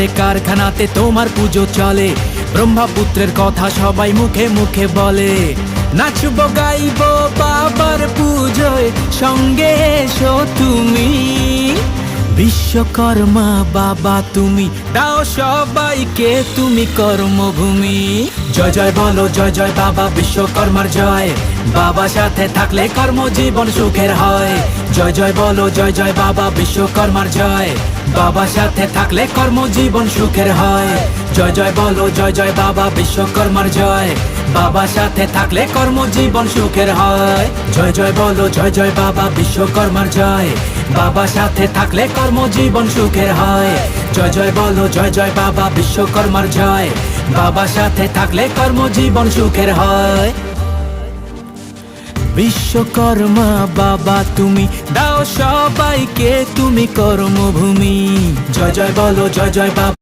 বাড়িতে কারখানাতে তোমার পুজো চলে, ব্রহ্মপুত্রের কথা সবাই মুখে মুখে বলে। নাচবো গাইবো বাবার পুজোয়, সঙ্গে এসো তুমি। বিশ্বকর্মা বাবা তুমি, দাও সবাইকে তুমি কর্মভূমি। জয় জয় বলো জয় জয় বাবা বিশ্বকর্মার জয়, বাবা সাথে থাকলে কর্মজীবন সুখের হয়। জয় জয় বলো জয় জয় বাবা বিশ্বকর্মার জয়, বাবা সাথে থাকলে কর্মজীবন সুখের হয়। জয় জয় বলো জয় জয় বাবা বিশ্বকর্মার জয়, বাবা সাথে থাকলে কর্মজীবন সুখের হয়। জয় জয় বলো জয় জয় বাবা বিশ্বকর্মার জয়, বাবা সাথে থাকলে কর্মজীবন সুখের হয়। জয় জয় বলো জয় জয় বাবা বিশ্বকর্মার জয়, বাবা সাথে থাকলে কর্মজীবন সুখের হয়। বিশ্বকর্মা বাবা তুমি, দাও সবাইকে তুমি কর্মভূমি। জয় জয় বলো জয় জয় বাবা।